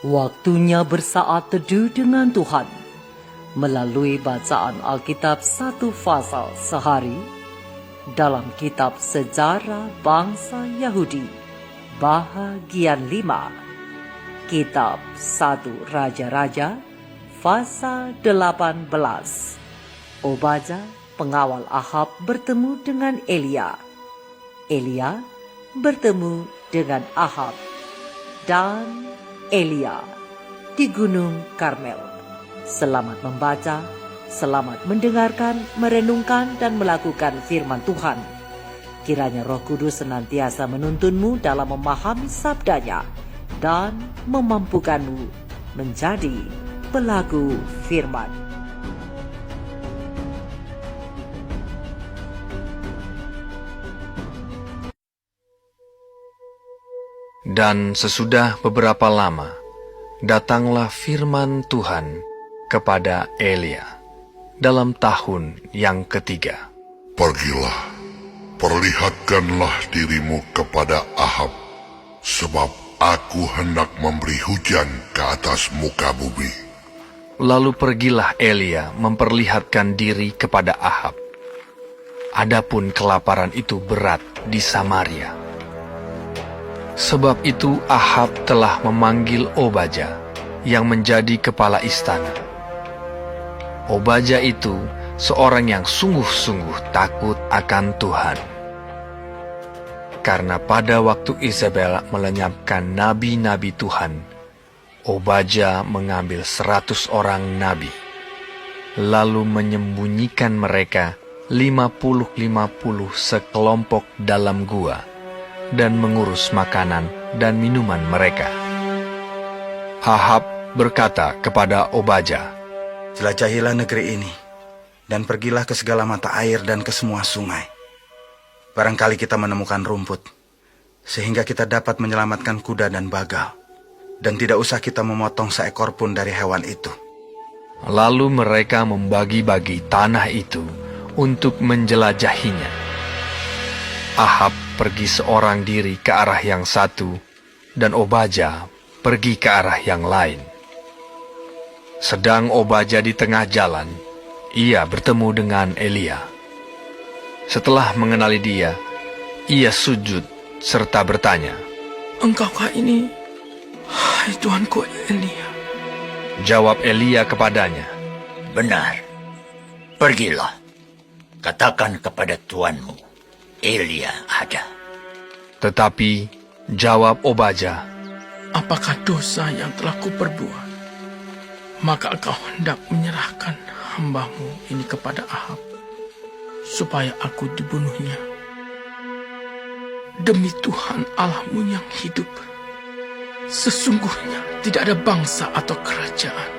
Waktunya bersaat teduh dengan Tuhan melalui bacaan Alkitab satu pasal sehari dalam kitab Sejarah Bangsa Yahudi bahagian 5, kitab 1 Raja-Raja pasal 18. Obadja pengawal Ahab bertemu dengan Elia. Elia bertemu dengan Ahab dan Elia di Gunung Karmel. Selamat membaca, selamat mendengarkan, merenungkan, dan melakukan firman Tuhan. Kiranya Roh Kudus senantiasa menuntunmu dalam memahami sabdanya dan memampukanmu menjadi pelaku firman. Dan sesudah beberapa lama, datanglah firman Tuhan kepada Elia dalam tahun yang ketiga. Pergilah, perlihatkanlah dirimu kepada Ahab, sebab aku hendak memberi hujan ke atas muka bumi. Lalu pergilah Elia memperlihatkan diri kepada Ahab. Adapun kelaparan itu berat di Samaria. Sebab itu Ahab telah memanggil Obadja yang menjadi kepala istana. Obadja itu seorang yang sungguh-sungguh takut akan Tuhan. Karena pada waktu Isabel melenyapkan nabi-nabi Tuhan, Obadja mengambil 100 orang nabi, lalu menyembunyikan mereka 50-50 sekelompok dalam gua, dan mengurus makanan dan minuman mereka. Ahab berkata kepada Obadja, "Jelajahilah negeri ini, dan pergilah ke segala mata air dan ke semua sungai. Barangkali kita menemukan rumput, sehingga kita dapat menyelamatkan kuda dan bagal, dan tidak usah kita memotong seekor pun dari hewan itu." Lalu mereka membagi-bagi tanah itu untuk menjelajahinya. Ahab pergi seorang diri ke arah yang satu, dan Obadja pergi ke arah yang lain. Sedang Obadja di tengah jalan, ia bertemu dengan Elia. Setelah mengenali dia, ia sujud serta bertanya, "Engkaukah ini, hai Tuanku Elia?" Jawab Elia kepadanya, "Benar, pergilah, katakan kepada tuanmu, Elia ada." Tetapi jawab Obadja, "Apakah dosa yang telah kuperbuat? Maka engkau hendak menyerahkan hambamu ini kepada Ahab, supaya aku dibunuhnya. Demi Tuhan Allahmu yang hidup, sesungguhnya tidak ada bangsa atau kerajaan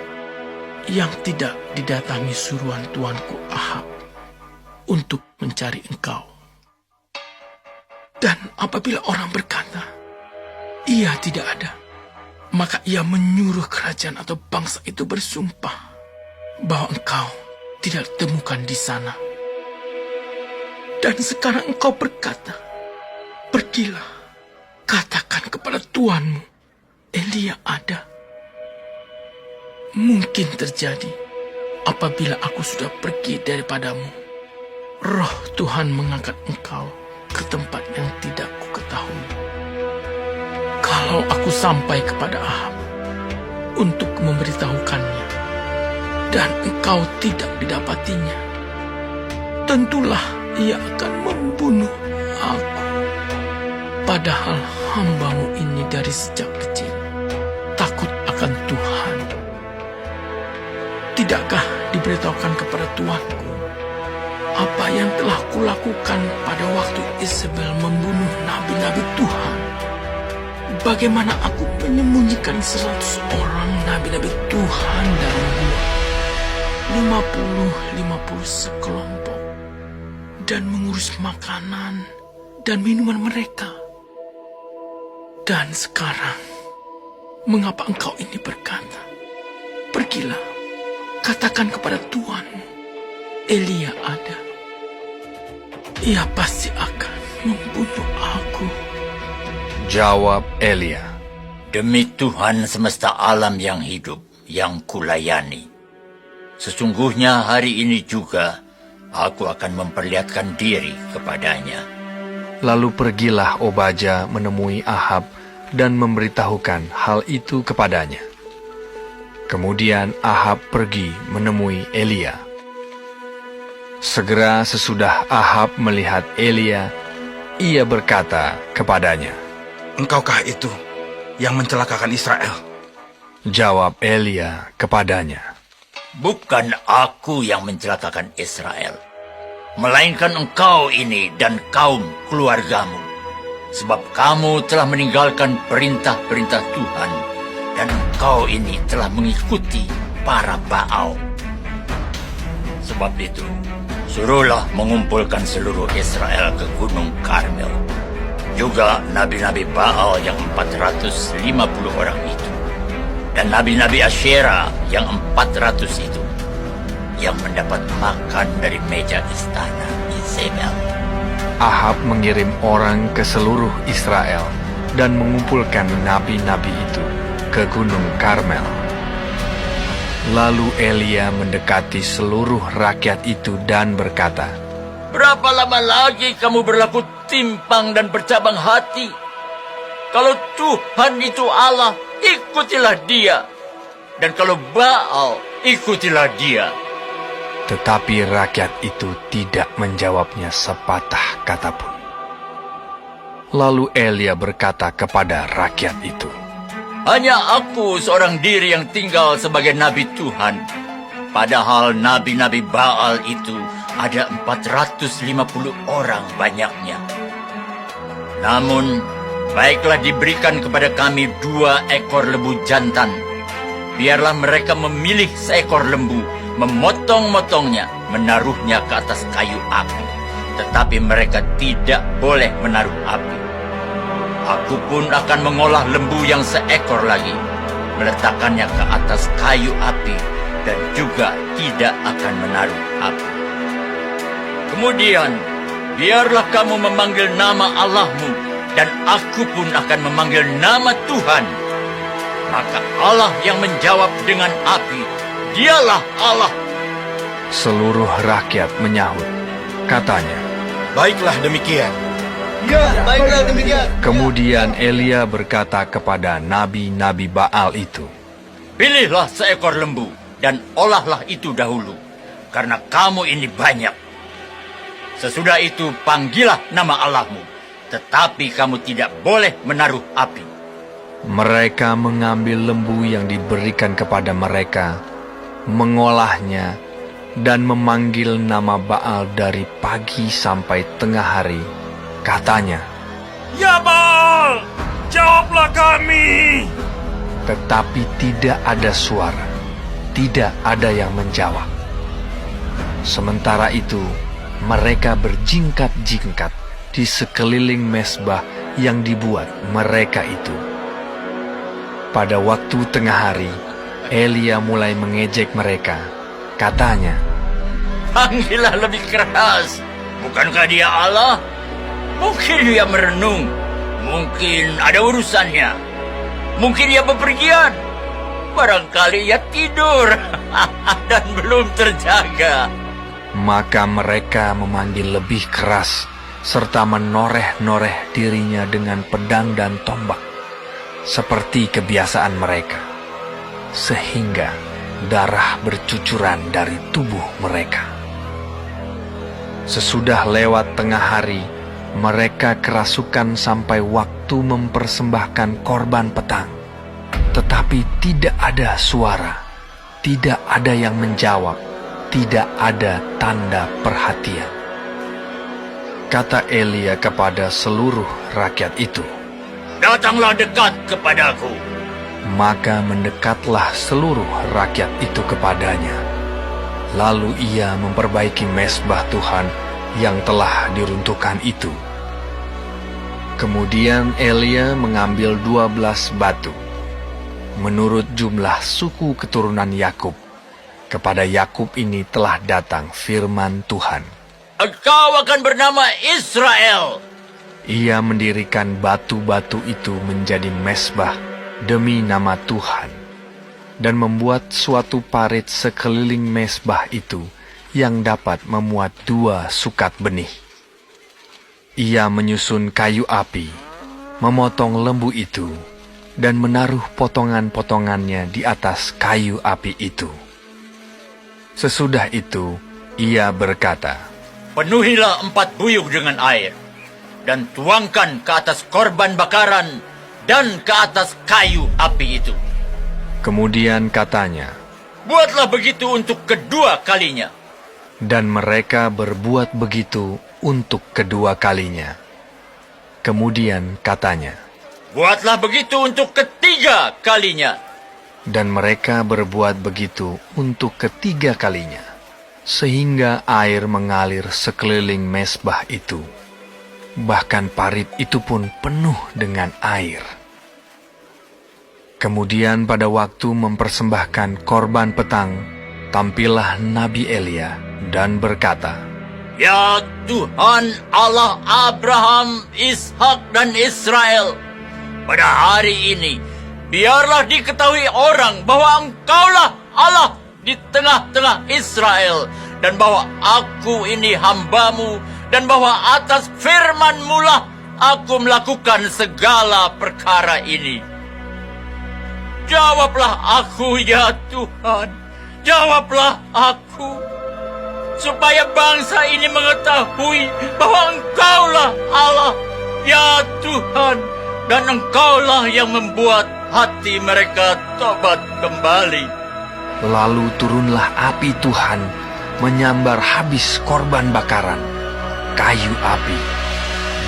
yang tidak didatangi suruhan tuanku Ahab untuk mencari engkau. Dan apabila orang berkata, ia tidak ada, maka ia menyuruh kerajaan atau bangsa itu bersumpah bahwa engkau tidak ditemukan di sana. Dan sekarang engkau berkata, pergilah, katakan kepada tuanmu, Elia ada. Mungkin terjadi apabila aku sudah pergi daripadamu, Roh Tuhan mengangkat engkau ke tempat yang tidak kuketahui. Kalau aku sampai kepada Ahab untuk memberitahukannya, dan engkau tidak didapatinya, tentulah ia akan membunuh aku. Padahal hambamu ini dari sejak kecil takut akan Tuhan. Tidakkah diberitahukan kepada tuanku apa yang telah kulakukan pada waktu Isabel membunuh nabi-nabi Tuhan? Bagaimana aku menyembunyikan 100 orang nabi-nabi Tuhan dalam gua, 50-50 sekelompok, dan mengurus makanan dan minuman mereka. Dan sekarang, mengapa engkau ini berkata, pergilah, katakan kepada tuanmu, Elia ada. Ia pasti akan membunuh aku. Jawab Elia, Demi Tuhan semesta alam yang hidup, yang kulayani, sesungguhnya hari ini juga aku akan memperlihatkan diri kepadanya. Lalu pergilah Obaja menemui Ahab dan memberitahukan hal itu kepadanya. Kemudian Ahab pergi menemui Elia. Segera sesudah Ahab melihat Elia, ia berkata kepadanya, Engkaukah itu yang mencelakakan Israel? Jawab Elia kepadanya, Bukan aku yang mencelakakan Israel, melainkan engkau ini dan kaum keluargamu. Sebab kamu telah meninggalkan perintah-perintah Tuhan, dan engkau ini telah mengikuti para Baal. Sebab itu, suruhlah mengumpulkan seluruh Israel ke Gunung Karmel. Juga nabi-nabi Baal yang 450 orang itu, dan nabi-nabi Asyera yang 400 itu, yang mendapat makan dari meja istana Yezebel. Ahab mengirim orang ke seluruh Israel dan mengumpulkan nabi-nabi itu ke Gunung Karmel. Lalu Elia mendekati seluruh rakyat itu dan berkata, Berapa lama lagi kamu berlaku timpang dan bercabang hati? Kalau Tuhan itu Allah, ikutilah dia. Dan kalau Baal, ikutilah dia. Tetapi rakyat itu tidak menjawabnya sepatah kata pun. Lalu Elia berkata kepada rakyat itu, Hanya aku seorang diri yang tinggal sebagai nabi Tuhan. Padahal nabi-nabi Baal itu ada 450 orang banyaknya. Namun, baiklah diberikan kepada kami 2 ekor lembu jantan. Biarlah mereka memilih seekor lembu, memotong-motongnya, menaruhnya ke atas kayu api. Tetapi mereka tidak boleh menaruh api. Aku pun akan mengolah lembu yang seekor lagi, meletakkannya ke atas kayu api, dan juga tidak akan menaruh api. Kemudian, biarlah kamu memanggil nama Allahmu, dan aku pun akan memanggil nama Tuhan. Maka Allah yang menjawab dengan api, Dialah Allah. seluruh rakyat menyahut. Katanya, Baiklah demikian. kemudian Elia berkata kepada nabi-nabi Baal itu, Pilihlah seekor lembu, dan olahlah itu dahulu, karena kamu ini banyak. Sesudah itu panggillah nama Allahmu, tetapi kamu tidak boleh menaruh api. Mereka mengambil lembu yang diberikan kepada mereka, mengolahnya, dan memanggil nama Baal dari pagi sampai tengah hari. Katanya, Ya Baal, jawablah kami. tetapi tidak ada suara, tidak ada yang menjawab. Sementara itu, mereka berjingkat-jingkat di sekeliling mesbah yang dibuat mereka itu. Pada waktu tengah hari, Elia mulai mengejek mereka. Katanya, Panggillah lebih keras. Bukankah dia Allah? Mungkin dia merenung. Mungkin ada urusannya. Mungkin dia bepergian. Barangkali ia tidur dan belum terjaga. maka mereka memanggil lebih keras serta menoreh-noreh dirinya dengan pedang dan tombak, seperti kebiasaan mereka, sehingga darah bercucuran dari tubuh mereka. Sesudah lewat tengah hari, mereka kerasukan sampai waktu mempersembahkan korban petang. Tetapi tidak ada suara, tidak ada yang menjawab, tidak ada tanda perhatian. Kata Elia kepada seluruh rakyat itu, Datanglah dekat kepadaku. maka mendekatlah seluruh rakyat itu kepadanya. Lalu ia memperbaiki mesbah Tuhan yang telah diruntuhkan itu. Kemudian Elia mengambil 12 batu, menurut jumlah suku keturunan Yakub. Kepada Yakub ini telah datang firman Tuhan. Engkau akan bernama Israel. Ia mendirikan batu-batu itu menjadi mesbah demi nama Tuhan, dan membuat suatu parit sekeliling mezbah itu yang dapat memuat 2 sukat benih. Ia menyusun kayu api, memotong lembu itu, dan menaruh potongan-potongannya di atas kayu api itu. Sesudah itu, ia berkata, Penuhilah 4 buyung dengan air, dan tuangkan ke atas korban bakaran dan ke atas kayu api itu. Kemudian katanya, Buatlah begitu untuk kedua kalinya. dan mereka berbuat begitu untuk kedua kalinya. Kemudian katanya, Buatlah begitu untuk ketiga kalinya. dan mereka berbuat begitu untuk ketiga kalinya, sehingga air mengalir sekeliling mezbah itu. Bahkan parit itu pun penuh dengan air. Kemudian pada waktu mempersembahkan korban petang, tampillah Nabi Elia dan berkata, Ya Tuhan Allah Abraham, Ishak dan Israel, pada hari ini biarlah diketahui orang bahwa Engkaulah Allah di tengah-tengah Israel, dan bahwa aku ini hambamu, dan bahwa atas firman-Mu lah aku melakukan segala perkara ini. Jawablah aku, ya Tuhan, jawablah aku, supaya bangsa ini mengetahui bahwa Engkaulah Allah, ya Tuhan, dan Engkaulah yang membuat hati mereka tobat kembali. Lalu turunlah api Tuhan menyambar habis korban bakaran, kayu api,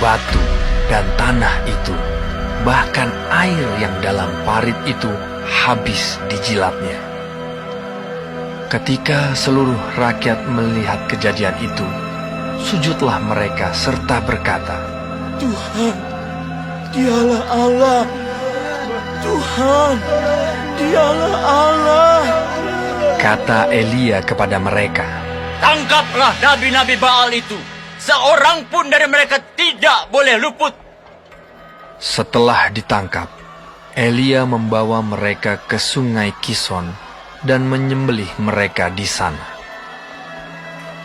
batu, dan tanah itu. Bahkan air yang dalam parit itu habis dijilatnya. Ketika seluruh rakyat melihat kejadian itu, sujudlah mereka serta berkata, Tuhan, Dialah Allah. Tuhan, Dialah Allah. Kata Elia kepada mereka, Tangkaplah nabi-nabi Baal itu. Seorang pun dari mereka tidak boleh luput. Setelah ditangkap, Elia membawa mereka ke sungai Kison dan menyembelih mereka di sana.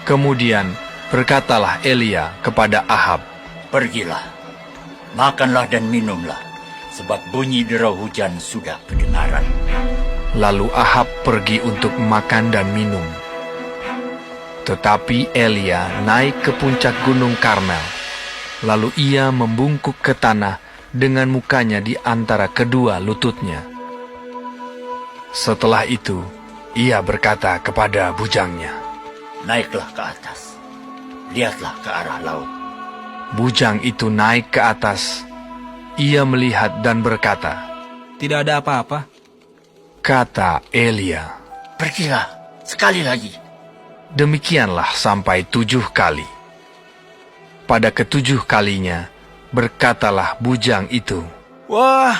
Kemudian berkatalah Elia kepada Ahab, Pergilah, makanlah dan minumlah, sebab bunyi derau hujan sudah kedengaran. Lalu Ahab pergi untuk makan dan minum. Tetapi Elia naik ke puncak gunung Karmel. Lalu ia membungkuk ke tanah dengan mukanya di antara kedua lututnya. Setelah itu, ia berkata kepada bujangnya, Naiklah ke atas, lihatlah ke arah laut. Bujang itu naik ke atas. Ia melihat dan berkata, Tidak ada apa-apa. Kata Elia, Pergilah sekali lagi. demikianlah sampai 7 kali. Pada ke-7 kalinya, berkatalah bujang itu, Wah,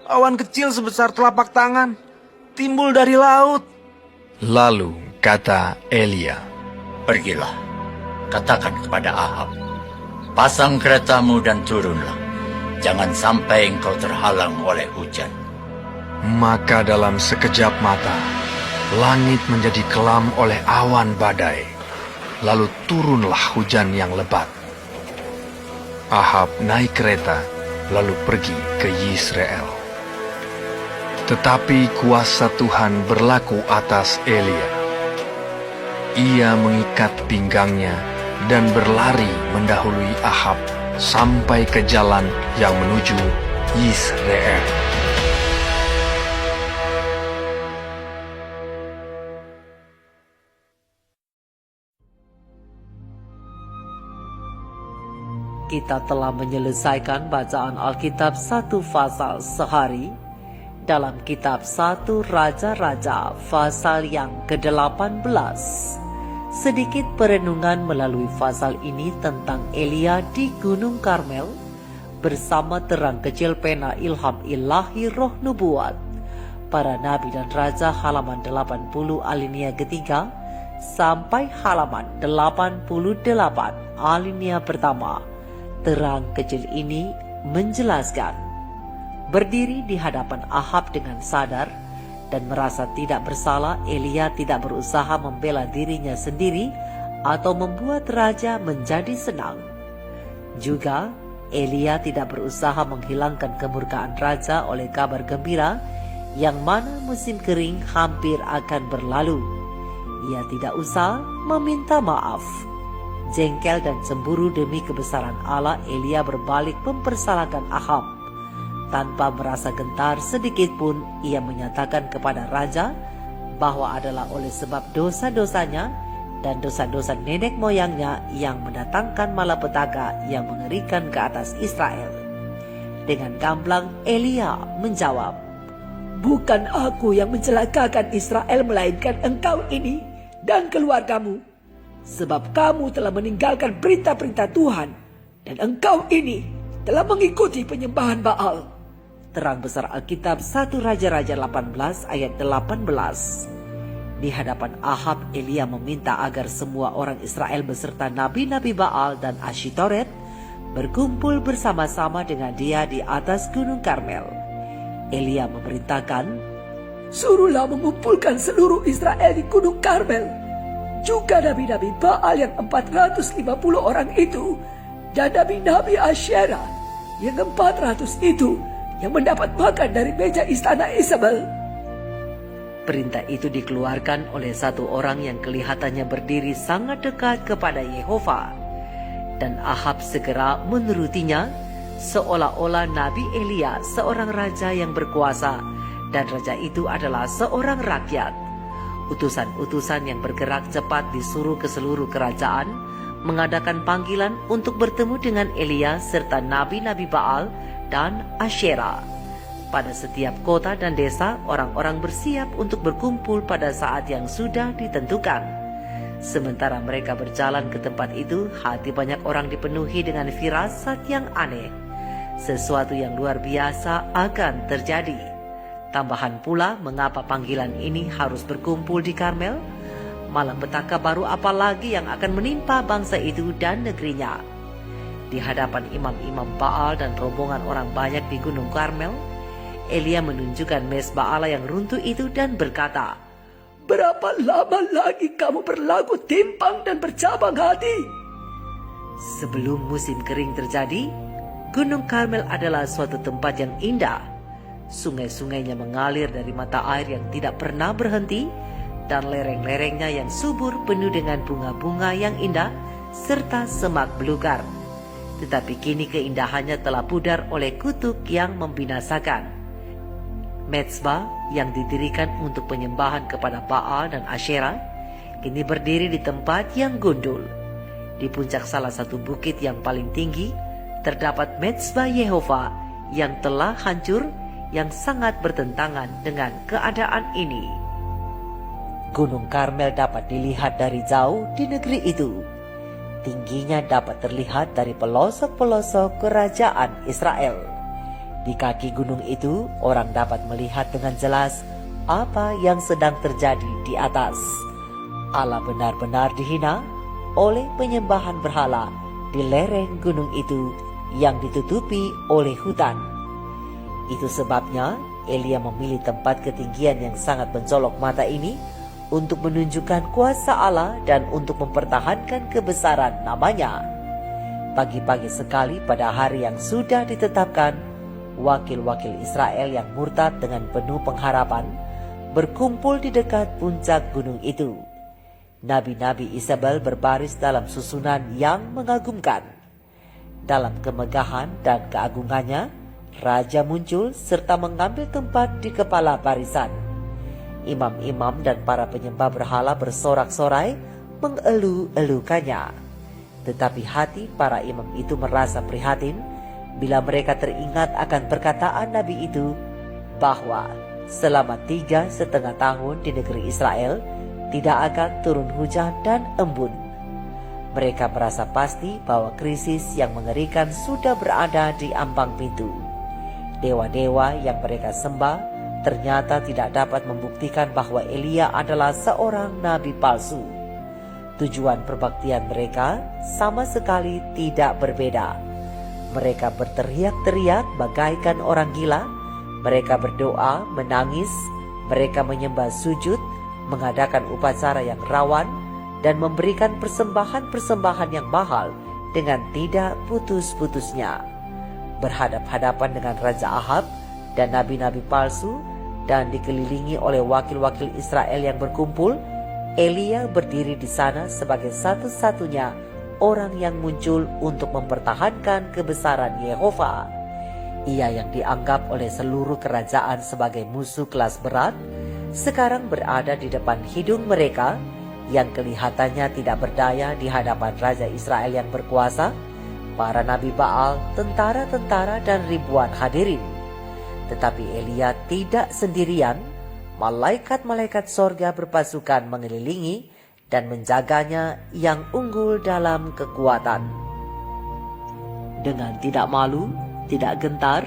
awan kecil sebesar telapak tangan timbul dari laut. Lalu kata Elia, Pergilah, katakan kepada Ahab, pasang keretamu dan turunlah. Jangan sampai engkau terhalang oleh hujan. maka dalam sekejap mata, langit menjadi kelam oleh awan badai. Lalu turunlah hujan yang lebat. Ahab naik kereta, lalu pergi ke Yisrael. Tetapi kuasa Tuhan berlaku atas Elia. Ia mengikat pinggangnya dan berlari mendahului Ahab sampai ke jalan yang menuju Yisrael. Kita telah menyelesaikan bacaan Alkitab 1 pasal sehari dalam kitab 1 Raja-Raja pasal yang ke-18. Sedikit perenungan melalui pasal ini tentang Elia di Gunung Karmel bersama terang kecil pena ilham ilahi roh nubuat. Para nabi dan raja halaman 80 alinea ketiga sampai halaman 88 alinea pertama. Terang kecil ini menjelaskan Berdiri di hadapan Ahab dengan sadar dan merasa tidak bersalah, Elia tidak berusaha membela dirinya sendiri atau membuat raja menjadi senang. Juga, Elia tidak berusaha menghilangkan kemurkaan raja oleh kabar gembira yang mana musim kering hampir akan berlalu. Ia tidak usah meminta maaf. Jengkel dan cemburu demi kebesaran Allah, Elia berbalik mempersalahkan Ahab. Tanpa merasa gentar sedikit pun, ia menyatakan kepada raja bahwa adalah oleh sebab dosa-dosanya dan dosa-dosa nenek moyangnya yang mendatangkan malapetaka yang mengerikan ke atas Israel. Dengan gamblang, Elia menjawab, "Bukan aku yang mencelakakan Israel, melainkan engkau ini dan keluargamu. Sebab kamu telah meninggalkan perintah-perintah Tuhan, dan engkau ini telah mengikuti penyembahan Baal." Terang besar Alkitab 1 Raja-Raja 18 ayat 18. Di hadapan Ahab, Elia meminta agar semua orang Israel beserta nabi-nabi Baal dan Asyitoret berkumpul bersama-sama dengan dia di atas Gunung Karmel. Elia memerintahkan, "Suruhlah mengumpulkan seluruh Israel di Gunung Karmel, juga nabi-nabi Baal yang 450 orang itu, dan nabi-nabi Asyera yang 400 itu, yang mendapat makan dari meja istana Isabel." Perintah itu dikeluarkan oleh satu orang yang kelihatannya berdiri sangat dekat kepada Yehova. Dan Ahab segera menurutinya, seolah-olah Nabi Elia seorang raja yang berkuasa, dan raja itu adalah seorang rakyat. Utusan-utusan yang bergerak cepat disuruh ke seluruh kerajaan, mengadakan panggilan untuk bertemu dengan Elia serta nabi-nabi Baal dan Asyera. Pada setiap kota dan desa, orang-orang bersiap untuk berkumpul pada saat yang sudah ditentukan. Sementara mereka berjalan ke tempat itu, hati banyak orang dipenuhi dengan firasat yang aneh. Sesuatu yang luar biasa akan terjadi. Tambahan pula, mengapa panggilan ini harus berkumpul di Karmel? Malapetaka baru apa lagi yang akan menimpa bangsa itu dan negerinya? Di hadapan imam-imam Baal dan rombongan orang banyak di Gunung Karmel, Elia menunjukkan mezbah Allah yang runtuh itu dan berkata, "Berapa lama lagi kamu berlaku timpang dan bercabang hati?" Sebelum musim kering terjadi, Gunung Karmel adalah suatu tempat yang indah. Sungai-sungainya mengalir dari mata air yang tidak pernah berhenti, dan lereng-lerengnya yang subur penuh dengan bunga-bunga yang indah serta semak belukar. Tetapi kini keindahannya telah pudar oleh kutuk yang membinasakan. Mezbah yang didirikan untuk penyembahan kepada Baal dan Asyera kini berdiri di tempat yang gundul. Di puncak salah satu bukit yang paling tinggi terdapat mezbah Yehova yang telah hancur, yang sangat bertentangan dengan keadaan ini. Gunung Karmel dapat dilihat dari jauh di negeri itu. Tingginya dapat terlihat dari pelosok-pelosok kerajaan Israel. Di kaki gunung itu, orang dapat melihat dengan jelas apa yang sedang terjadi di atas. Allah benar-benar dihina oleh penyembahan berhala di lereng gunung itu yang ditutupi oleh hutan. Itu sebabnya Elia memilih tempat ketinggian yang sangat mencolok mata ini untuk menunjukkan kuasa Allah dan untuk mempertahankan kebesaran namanya. Pagi-pagi sekali pada hari yang sudah ditetapkan, wakil-wakil Israel yang murtad dengan penuh pengharapan berkumpul di dekat puncak gunung itu. Nabi-nabi Isabel berbaris dalam susunan yang mengagumkan. Dalam kemegahan dan keagungannya, raja muncul serta mengambil tempat di kepala barisan. Imam-imam dan para penyembah berhala bersorak-sorai mengelu-elukannya. Tetapi hati para imam itu merasa prihatin bila mereka teringat akan perkataan Nabi itu bahwa selama 3,5 tahun di negeri Israel tidak akan turun hujan dan embun. Mereka merasa pasti bahwa krisis yang mengerikan sudah berada di ambang pintu. Dewa-dewa yang mereka sembah ternyata tidak dapat membuktikan bahwa Elia adalah seorang nabi palsu. Tujuan perbaktian mereka sama sekali tidak berbeda. Mereka berteriak-teriak bagaikan orang gila Mereka berdoa, menangis, mereka menyembah sujud, mengadakan upacara yang rawan, dan memberikan persembahan-persembahan yang mahal dengan tidak putus-putusnya. Berhadap-hadapan dengan Raja Ahab dan nabi-nabi palsu, dan dikelilingi oleh wakil-wakil Israel yang berkumpul, Elia berdiri di sana sebagai satu-satunya orang yang muncul untuk mempertahankan kebesaran Yehova. Ia yang dianggap oleh seluruh kerajaan sebagai musuh kelas berat, sekarang berada di depan hidung mereka yang kelihatannya tidak berdaya di hadapan Raja Israel yang berkuasa, para nabi Baal, tentara-tentara, dan ribuan hadirin. Tetapi Elia tidak sendirian. Malaikat-malaikat sorga berpasukan mengelilingi dan menjaganya yang unggul dalam kekuatan. Dengan tidak malu, tidak gentar,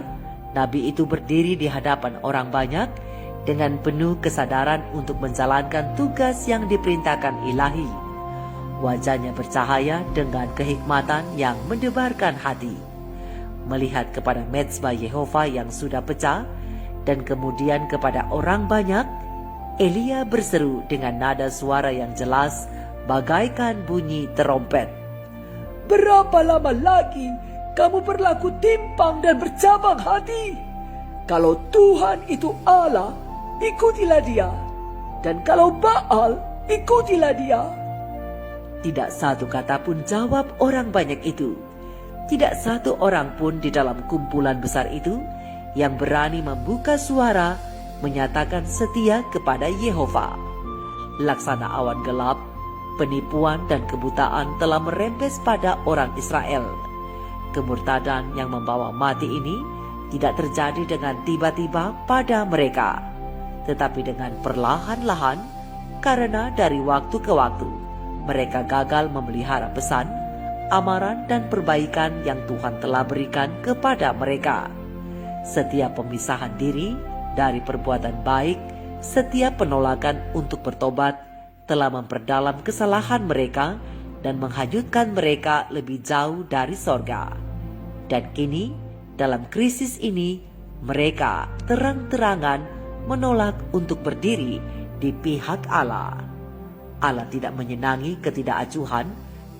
nabi itu berdiri di hadapan orang banyak dengan penuh kesadaran untuk menjalankan tugas yang diperintahkan ilahi. Wajahnya bercahaya dengan kehikmatan yang mendebarkan hati. Melihat kepada mezbah Yehova yang sudah pecah, dan kemudian kepada orang banyak, Elia berseru dengan nada suara yang jelas bagaikan bunyi terompet. Berapa lama lagi kamu berlaku timpang dan bercabang hati? Kalau Tuhan itu Allah, ikutilah dia. Dan kalau Baal, ikutilah dia. Tidak satu kata pun jawab orang banyak itu. Tidak satu orang pun di dalam kumpulan besar itu yang berani membuka suara menyatakan setia kepada Yehova. Laksana awan gelap, penipuan dan kebutaan telah merembes pada orang Israel. Kemurtadan yang membawa mati ini tidak terjadi dengan tiba-tiba pada mereka, tetapi dengan perlahan-lahan, karena dari waktu ke waktu mereka gagal memelihara pesan, amaran dan perbaikan yang Tuhan telah berikan kepada mereka. Setiap pemisahan diri dari perbuatan baik, setiap penolakan untuk bertobat telah memperdalam kesalahan mereka dan menghanyutkan mereka lebih jauh dari sorga. Dan kini, dalam krisis ini, mereka terang-terangan menolak untuk berdiri di pihak Allah. Allah tidak menyenangi ketidakacuhan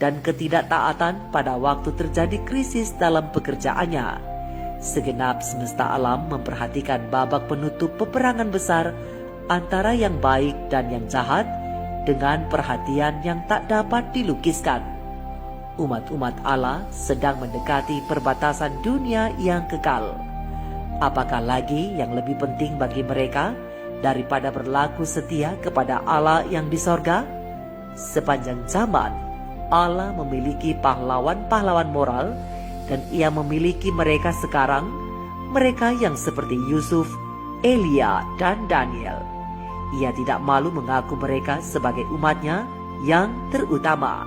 dan ketidaktaatan pada waktu terjadi krisis dalam pekerjaannya. Segenap semesta alam memperhatikan babak penutup peperangan besar antara yang baik dan yang jahat dengan perhatian yang tak dapat dilukiskan. Umat-umat Allah sedang mendekati perbatasan dunia yang kekal. Apakah lagi yang lebih penting bagi mereka daripada berlaku setia kepada Allah yang di sorga? Sepanjang zaman, Allah memiliki pahlawan-pahlawan moral, dan ia memiliki mereka sekarang, mereka yang seperti Yusuf, Elia, dan Daniel. Ia tidak malu mengaku mereka sebagai umatnya yang terutama.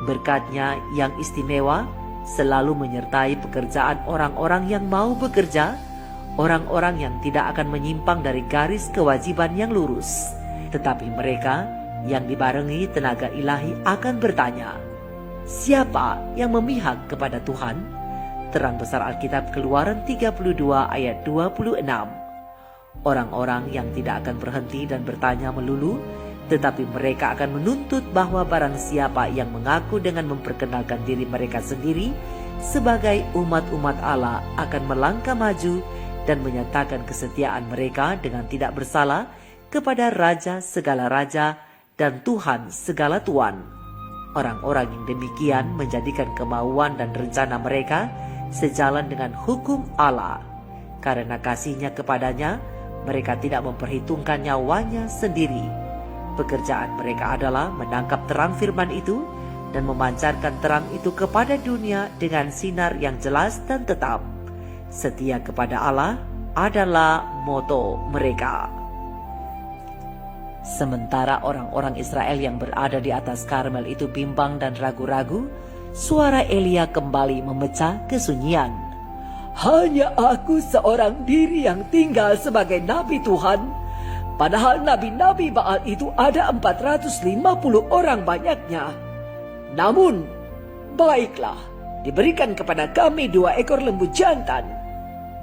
Berkat-Nya yang istimewa selalu menyertai pekerjaan orang-orang yang mau bekerja, orang-orang yang tidak akan menyimpang dari garis kewajiban yang lurus. Tetapi mereka yang dibarengi tenaga ilahi akan bertanya, siapa yang memihak kepada Tuhan? Terang besar Alkitab Keluaran 32 ayat 26. Orang-orang yang tidak akan berhenti dan bertanya melulu, tetapi mereka akan menuntut bahwa barang siapa yang mengaku dengan memperkenalkan diri mereka sendiri sebagai umat-umat Allah akan melangkah maju dan menyatakan kesetiaan mereka dengan tidak bersalah kepada Raja segala Raja dan Tuhan segala Tuan. Orang-orang yang demikian menjadikan kemauan dan rencana mereka sejalan dengan hukum Allah. Karena kasih-Nya kepadanya, mereka tidak memperhitungkan nyawanya sendiri. Pekerjaan mereka adalah menangkap terang firman itu dan memancarkan terang itu kepada dunia dengan sinar yang jelas dan tetap. Setia kepada Allah adalah moto mereka. Sementara orang-orang Israel yang berada di atas Karmel itu bimbang dan ragu-ragu, suara Elia kembali memecah kesunyian. Hanya aku seorang diri yang tinggal sebagai nabi Tuhan, padahal nabi-nabi Baal itu ada 450 orang banyaknya. Namun, baiklah, diberikan kepada kami 2 ekor lembu jantan.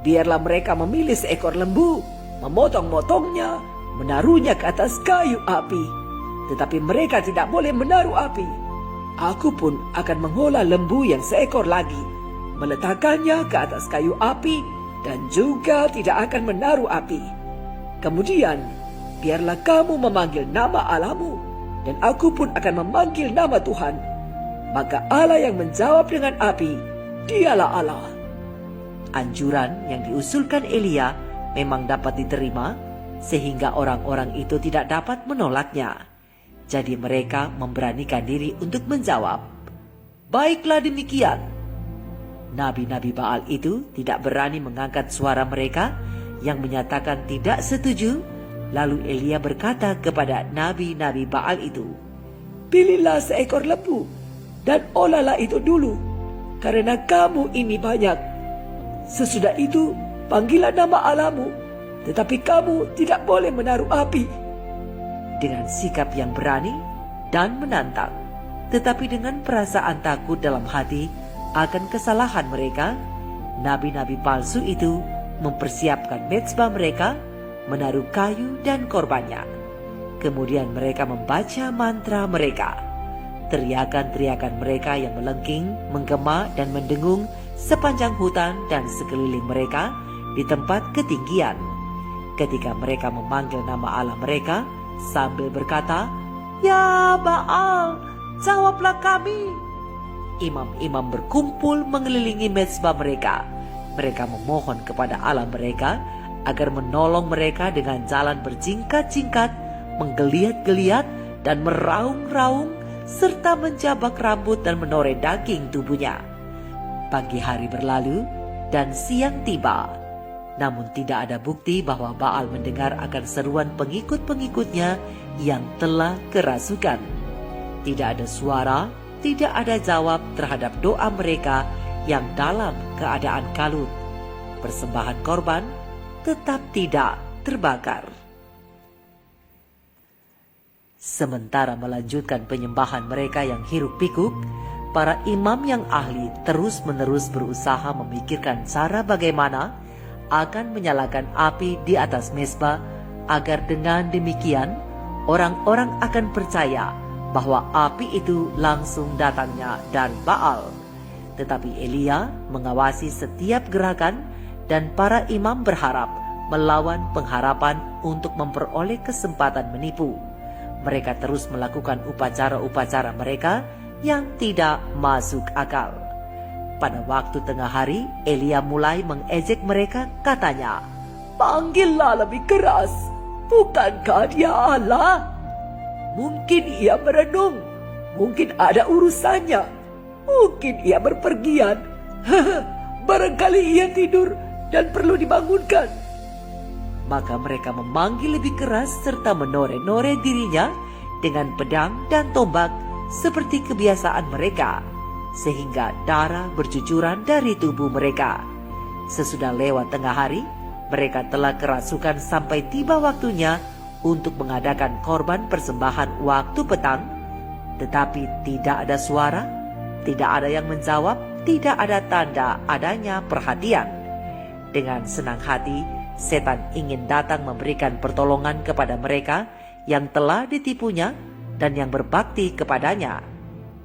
biarlah mereka memilih seekor lembu, memotong-motongnya, menaruhnya ke atas kayu api. Tetapi mereka tidak boleh menaruh api. Aku pun akan mengolah lembu yang seekor lagi, meletakkannya ke atas kayu api, dan juga tidak akan menaruh api. Kemudian, biarlah kamu memanggil nama Allahmu, dan aku pun akan memanggil nama Tuhan. Maka Allah yang menjawab dengan api, dialah Allah. Anjuran yang diusulkan Elia memang dapat diterima, sehingga orang-orang itu tidak dapat menolaknya. Jadi mereka memberanikan diri untuk menjawab, "Baiklah demikian." Nabi-nabi Baal itu tidak berani mengangkat suara mereka yang menyatakan tidak setuju. Lalu Elia berkata kepada nabi-nabi Baal itu, "Pilihlah seekor lembu dan olahlah itu dulu, karena kamu ini banyak. Sesudah itu panggillah nama Allahmu, tetapi kamu tidak boleh menaruh api." Dengan sikap yang berani dan menantang, tetapi dengan perasaan takut dalam hati akan kesalahan mereka, nabi-nabi palsu itu mempersiapkan mezbah mereka, menaruh kayu dan korbannya. Kemudian mereka membaca mantra mereka. Teriakan-teriakan mereka yang melengking, menggema dan mendengung sepanjang hutan dan sekeliling mereka di tempat ketinggian. Ketika mereka memanggil nama Allah mereka sambil berkata, "Ya Baal, jawablah kami." Imam-imam berkumpul mengelilingi mezbah mereka. Mereka memohon kepada Allah mereka agar menolong mereka dengan jalan berjingkat-jingkat, menggeliat-geliat dan meraung-raung, serta menjabak rambut dan menoreh daging tubuhnya. Pagi hari berlalu dan siang tiba, namun tidak ada bukti bahwa Baal mendengar akan seruan pengikut-pengikutnya yang telah kerasukan. Tidak ada suara, tidak ada jawab terhadap doa mereka yang dalam keadaan kalut. Persembahan korban tetap tidak terbakar. Sementara melanjutkan penyembahan mereka yang hiruk-pikuk, para imam yang ahli terus-menerus berusaha memikirkan cara bagaimana akan menyalakan api di atas mezbah, agar dengan demikian orang-orang akan percaya bahwa api itu langsung datangnya dari Baal. Tetapi Elia mengawasi setiap gerakan, dan para imam berharap melawan pengharapan untuk memperoleh kesempatan menipu. Mereka terus melakukan upacara-upacara mereka yang tidak masuk akal. Pada waktu tengah hari, Elia mulai mengejek mereka, katanya, "Panggillah lebih keras, bukankah dia Allah? Mungkin ia merenung, mungkin ada urusannya, mungkin ia berpergian, barangkali ia tidur dan perlu dibangunkan." Maka mereka memanggil lebih keras serta menoreh-noreh dirinya dengan pedang dan tombak seperti kebiasaan mereka, sehingga darah bercucuran dari tubuh mereka. Sesudah lewat tengah hari, mereka telah kerasukan sampai tiba waktunya untuk mengadakan korban persembahan waktu petang. Tetapi tidak ada suara, tidak ada yang menjawab, tidak ada tanda adanya perhatian. Dengan senang hati, setan ingin datang memberikan pertolongan kepada mereka yang telah ditipunya dan yang berbakti kepadanya.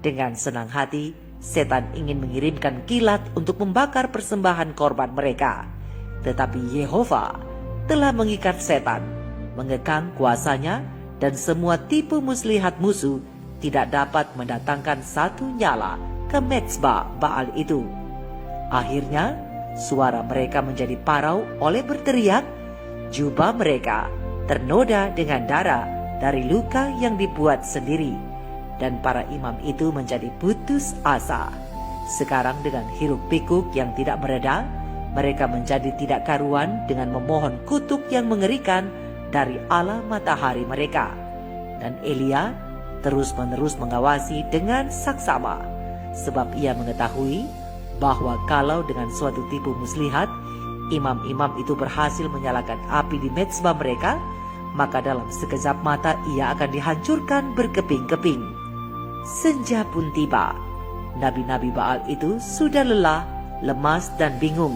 Dengan senang hati, setan ingin mengirimkan kilat untuk membakar persembahan korban mereka. Tetapi Yehova telah mengikat setan, mengekang kuasanya, dan semua tipu muslihat musuh tidak dapat mendatangkan satu nyala ke mezbah Baal itu. Akhirnya, suara mereka menjadi parau oleh berteriak. Jubah mereka ternoda dengan darah dari luka yang dibuat sendiri, dan para imam itu menjadi putus asa. Sekarang dengan hiruk-pikuk yang tidak mereda, mereka menjadi tidak karuan dengan memohon kutuk yang mengerikan dari Allah matahari mereka. Dan Elia terus-menerus mengawasi dengan saksama, sebab ia mengetahui bahwa kalau dengan suatu tipu muslihat, imam-imam itu berhasil menyalakan api di mezbah mereka, maka dalam sekejap mata ia akan dihancurkan berkeping-keping. Senja pun tiba. Nabi-nabi Baal itu sudah lelah, lemas dan bingung.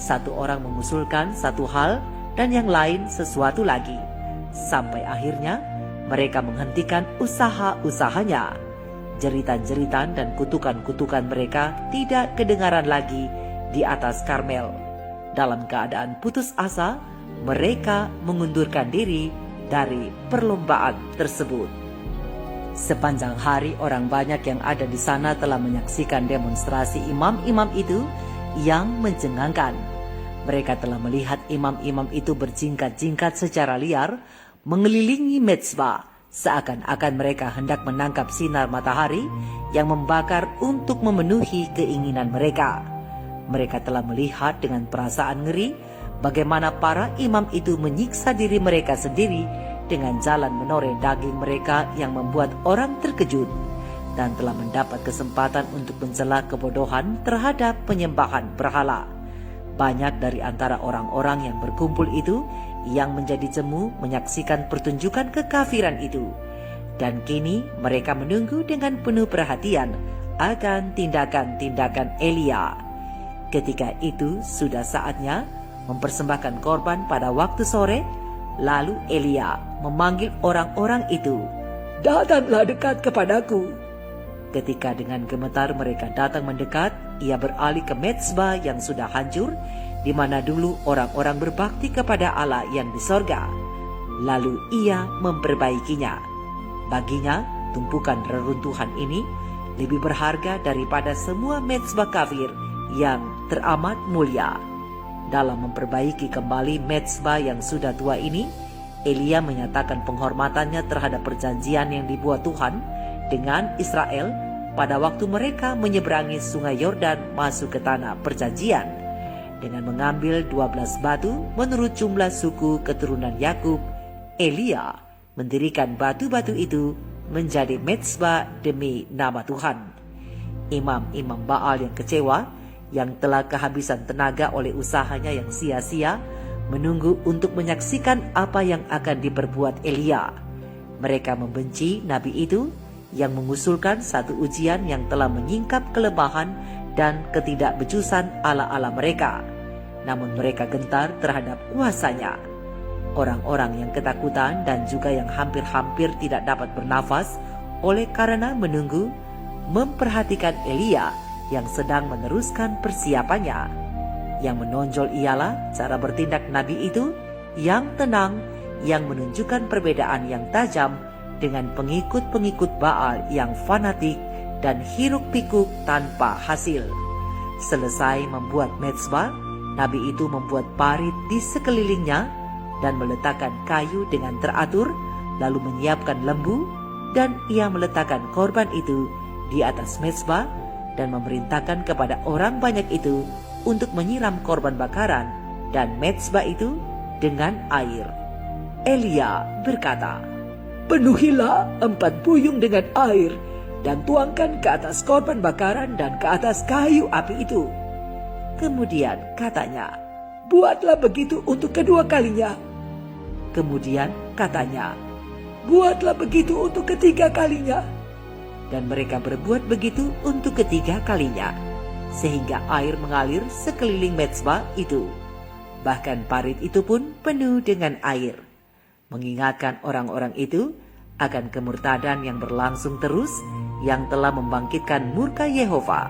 Satu orang mengusulkan satu hal dan yang lain sesuatu lagi. Sampai akhirnya mereka menghentikan usaha-usahanya. Jeritan-jeritan dan kutukan-kutukan mereka tidak kedengaran lagi di atas Karmel. Dalam keadaan putus asa, mereka mengundurkan diri dari perlombaan tersebut. Sepanjang hari orang banyak yang ada di sana telah menyaksikan demonstrasi imam-imam itu yang mencengangkan. Mereka telah melihat imam-imam itu berjingkat-jingkat secara liar mengelilingi mezbah, seakan-akan mereka hendak menangkap sinar matahari yang membakar untuk memenuhi keinginan mereka. Mereka telah melihat dengan perasaan ngeri bagaimana para imam itu menyiksa diri mereka sendiri dengan jalan menoreh daging mereka yang membuat orang terkejut, dan telah mendapat kesempatan untuk mencela kebodohan terhadap penyembahan berhala. Banyak dari antara orang-orang yang berkumpul itu yang menjadi jemu menyaksikan pertunjukan kekafiran itu, dan kini mereka menunggu dengan penuh perhatian akan tindakan-tindakan Elia. Ketika itu sudah saatnya mempersembahkan korban pada waktu sore, lalu Elia memanggil orang-orang itu, Datanglah dekat kepadaku. Ketika dengan gemetar mereka datang mendekat, ia beralih ke mezbah yang sudah hancur, di mana dulu orang-orang berbakti kepada Allah yang di sorga. Lalu ia memperbaikinya. Baginya, tumpukan reruntuhan ini lebih berharga daripada semua mezbah kafir yang teramat mulia. Dalam memperbaiki kembali mezbah yang sudah tua ini, Elia menyatakan penghormatannya terhadap perjanjian yang dibuat Tuhan dengan Israel pada waktu mereka menyeberangi sungai Yordan masuk ke tanah perjanjian, dengan mengambil 12 batu menurut jumlah suku keturunan Yakub. Elia mendirikan batu-batu itu menjadi mezbah demi nama Tuhan. Imam-imam Baal yang kecewa, yang telah kehabisan tenaga oleh usahanya yang sia-sia, menunggu untuk menyaksikan apa yang akan diperbuat Elia. Mereka membenci nabi itu yang mengusulkan satu ujian yang telah menyingkap kelemahan dan ketidakbecusan ala-ala mereka. Namun mereka gentar terhadap kuasanya. Orang-orang yang ketakutan dan juga yang hampir-hampir tidak dapat bernafas oleh karena menunggu, memperhatikan Elia yang sedang meneruskan persiapannya. Yang menonjol ialah cara bertindak nabi itu yang tenang, yang menunjukkan perbedaan yang tajam dengan pengikut-pengikut Baal yang fanatik dan hiruk-pikuk tanpa hasil. Selesai membuat mezbah, nabi itu membuat parit di sekelilingnya dan meletakkan kayu dengan teratur, lalu menyiapkan lembu, dan ia meletakkan korban itu di atas mezbah dan memerintahkan kepada orang banyak itu untuk menyiram korban bakaran dan mezbah itu dengan air. Elia berkata, Penuhilah 4 buyung dengan air dan tuangkan ke atas korban bakaran dan ke atas kayu api itu. Kemudian katanya, Buatlah begitu untuk kedua kalinya. Kemudian katanya, Buatlah begitu untuk ketiga kalinya. dan mereka berbuat begitu untuk ketiga kalinya, sehingga air mengalir sekeliling mezbah itu. Bahkan parit itu pun penuh dengan air, mengingatkan orang-orang itu akan kemurtadan yang berlangsung terus yang telah membangkitkan murka Yehova.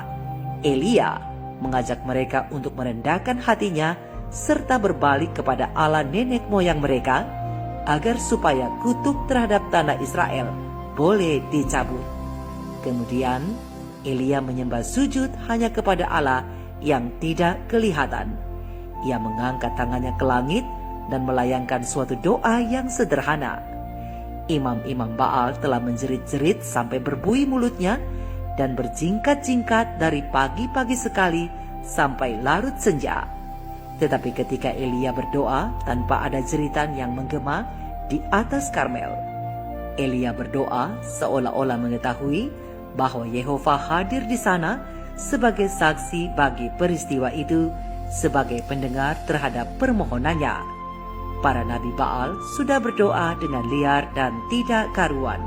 Elia mengajak mereka untuk merendahkan hatinya serta berbalik kepada Allah nenek moyang mereka, agar supaya kutuk terhadap tanah Israel boleh dicabut. Kemudian Elia menyembah sujud hanya kepada Allah yang tidak kelihatan. Ia mengangkat tangannya ke langit dan melayangkan suatu doa yang sederhana. Imam-imam Baal telah menjerit-jerit sampai berbuih mulutnya dan berjingkat-jingkat dari pagi-pagi sekali sampai larut senja. Tetapi ketika Elia berdoa tanpa ada jeritan yang menggema di atas Karmel, Elia berdoa seolah-olah mengetahui bahwa Yehova hadir di sana sebagai saksi bagi peristiwa itu, sebagai pendengar terhadap permohonannya. Para nabi Baal sudah berdoa dengan liar dan tidak karuan.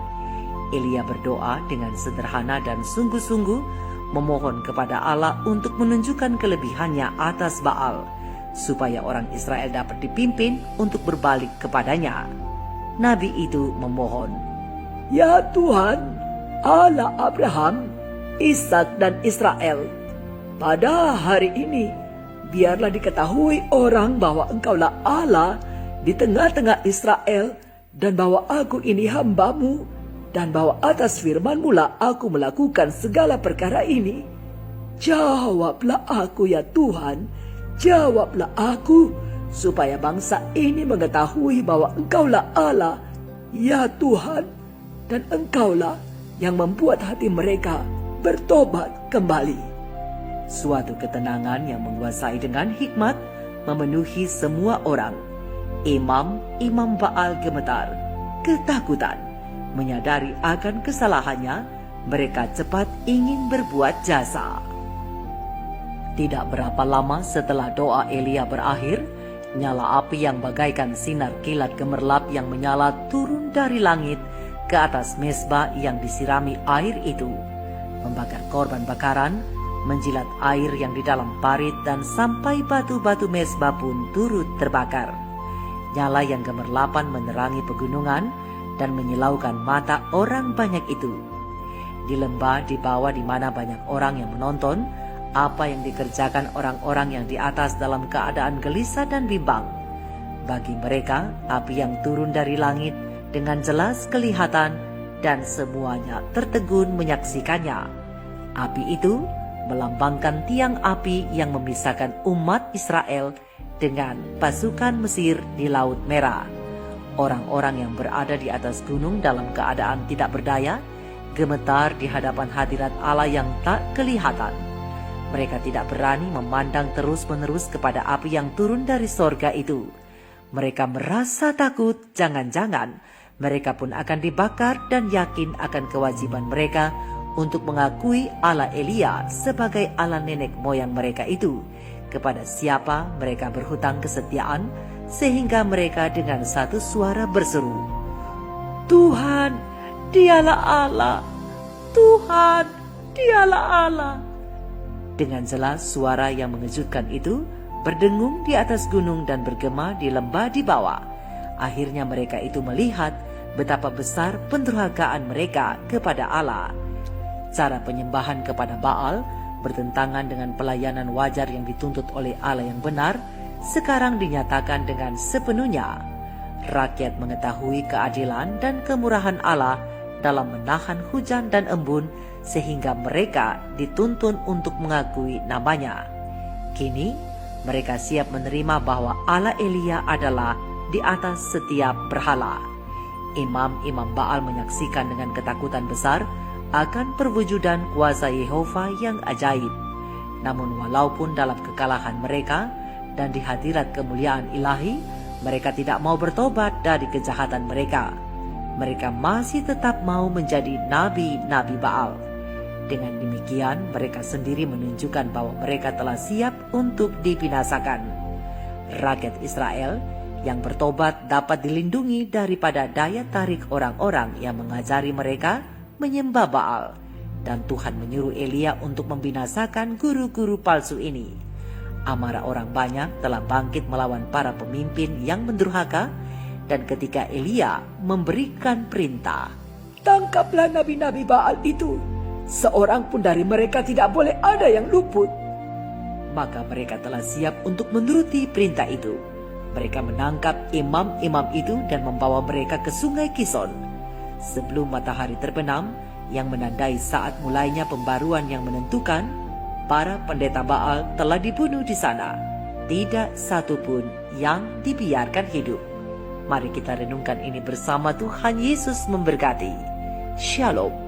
Elia berdoa dengan sederhana dan sungguh-sungguh memohon kepada Allah untuk menunjukkan kelebihannya atas Baal, supaya orang Israel dapat dipimpin untuk berbalik kepadanya. Nabi itu memohon, Ya Tuhan, Allah Abraham, Ishak dan Israel, pada hari ini biarlah diketahui orang bahwa Engkaulah Allah di tengah-tengah Israel, dan bahwa aku ini hamba-Mu, dan bahwa atas firman-Mu lah aku melakukan segala perkara ini. Jawablah aku ya Tuhan, jawablah aku, supaya bangsa ini mengetahui bahwa Engkaulah Allah, ya Tuhan, dan Engkaulah yang membuat hati mereka bertobat kembali. Suatu ketenangan yang menguasai dengan hikmat memenuhi semua orang. Imam-imam Baal gemetar, ketakutan, menyadari akan kesalahannya, mereka cepat ingin berbuat jasa. Tidak berapa lama setelah doa Elia berakhir, nyala api yang bagaikan sinar kilat gemerlap yang menyala turun dari langit ke atas mezbah yang disirami air itu, membakar korban bakaran, menjilat air yang di dalam parit, dan sampai batu-batu mezbah pun turut terbakar. Nyala yang gemerlapan menerangi pegunungan dan menyilaukan mata orang banyak itu. Di lembah di bawah di mana banyak orang yang menonton apa yang dikerjakan orang-orang yang di atas dalam keadaan gelisah dan bimbang. Bagi mereka, api yang turun dari langit dengan jelas kelihatan dan semuanya tertegun menyaksikannya. Api itu melambangkan tiang api yang memisahkan umat Israel dengan pasukan Mesir di Laut Merah. Orang-orang yang berada di atas gunung dalam keadaan tidak berdaya, gemetar di hadapan hadirat Allah yang tak kelihatan. Mereka tidak berani memandang terus-menerus kepada api yang turun dari sorga itu. Mereka merasa takut, jangan-jangan mereka pun akan dibakar, dan yakin akan kewajiban mereka untuk mengakui Allah Elia sebagai Allah nenek moyang mereka itu, kepada siapa mereka berhutang kesetiaan, sehingga mereka dengan satu suara berseru, Tuhan, dialah Allah, Tuhan, dialah Allah. Dengan jelas suara yang mengejutkan itu berdengung di atas gunung dan bergema di lembah di bawah. Akhirnya mereka itu melihat betapa besar pendurhakaan mereka kepada Allah. Cara penyembahan kepada Baal bertentangan dengan pelayanan wajar yang dituntut oleh Allah yang benar, sekarang dinyatakan dengan sepenuhnya. Rakyat mengetahui keadilan dan kemurahan Allah dalam menahan hujan dan embun, sehingga mereka dituntun untuk mengakui namanya. Kini mereka siap menerima bahwa Allah Elia adalah di atas setiap berhala. Imam-imam Baal menyaksikan dengan ketakutan besar akan perwujudan kuasa Yehova yang ajaib. Namun walaupun dalam kekalahan mereka dan di hadirat kemuliaan ilahi, mereka tidak mau bertobat dari kejahatan mereka. Mereka masih tetap mau menjadi nabi-nabi Baal. Dengan demikian, mereka sendiri menunjukkan bahwa mereka telah siap untuk dibinasakan. Rakyat Israel yang bertobat dapat dilindungi daripada daya tarik orang-orang yang mengajari mereka menyembah Baal, dan Tuhan menyuruh Elia untuk membinasakan guru-guru palsu ini. Amarah orang banyak telah bangkit melawan para pemimpin yang mendurhaka, dan ketika Elia memberikan perintah, Tangkaplah nabi-nabi Baal itu, seorang pun dari mereka tidak boleh ada yang luput. maka mereka telah siap untuk menuruti perintah itu. Mereka menangkap imam-imam itu dan membawa mereka ke sungai Kison. Sebelum matahari terbenam, yang menandai saat mulainya pembaruan yang menentukan, para pendeta Baal telah dibunuh di sana. Tidak satu pun yang dibiarkan hidup. Mari kita renungkan ini bersama. Tuhan Yesus memberkati. Shalom.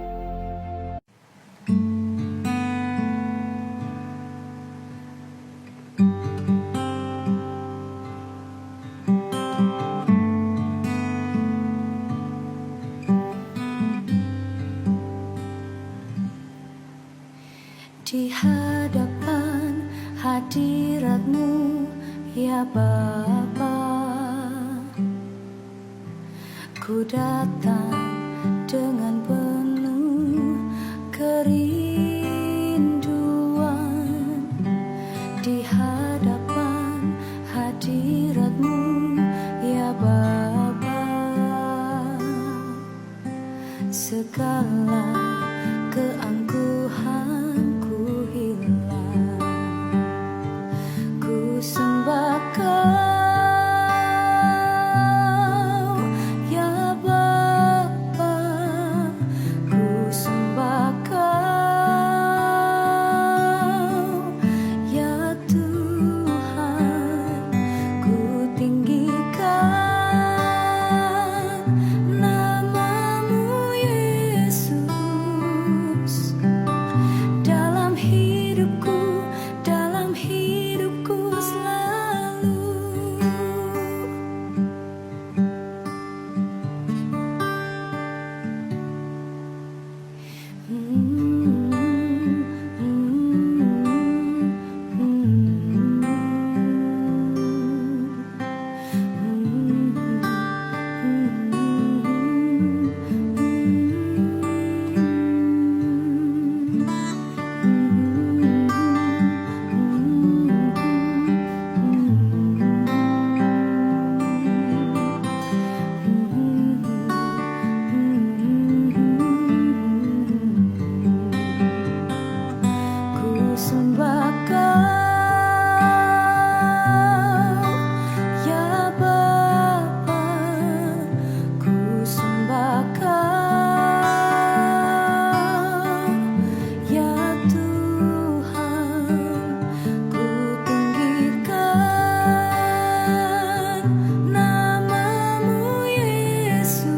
Di hadapan hadirat-Mu ya Bapa, ku datang dengan penuh kerinduan. Di hadapan segala keangkuhanku hilang. Ku sembah Kau, ya Bapa, ku sembah Kau, ya Tuhan, ku tinggikan namamu Yesus dalam hidupku selalu. Ku sembah Kau, ya Bapa, ku sembah Kau, ya Tuhan, ku tinggikan namamu Yesus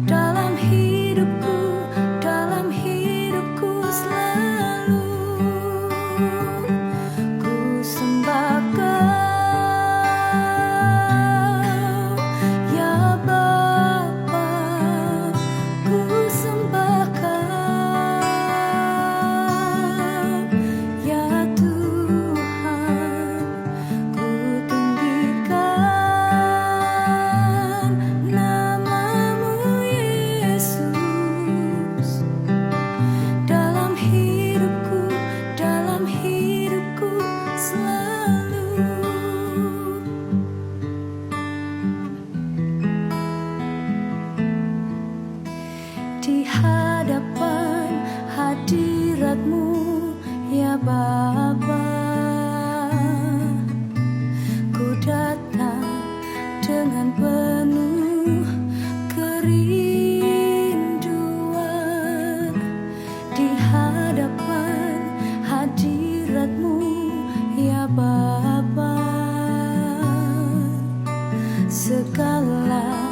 dalam hidupku selalu. Ku sembah Kau, ya Bapa, ku sembah Kau, ya Tuhan, ku tinggikan namamu Yesus dalam hidupku selalu. Di hadapan hadirat-Mu, ya Bapa, ku datang dengan penuh kerinduan. Di hadapan hadirat-Mu, ya Bapa, segala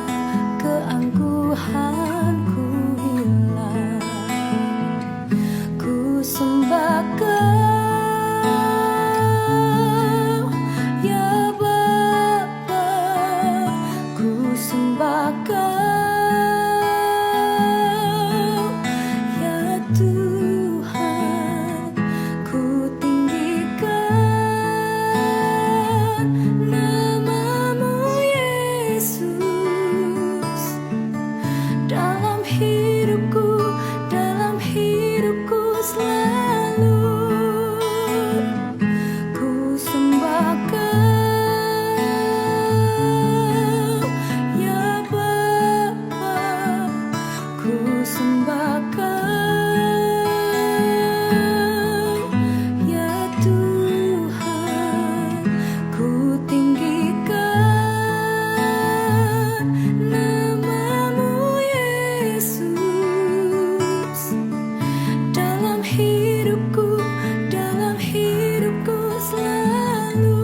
keangkuhanku hilang. Ku sembah Kau, ya Bapa, ku sembah Kau, ya Tuhan, ku tinggikan namamu Yesus dalam hidupku selalu. Ku sembah Kau, ya Bapa, ku sembah Kau, ya Tuhan, ku tinggikan namamu Yesus dalam hidupku selalu.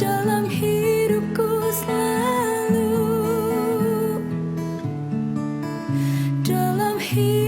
Dalam hidupku selalu. Dalam hidupku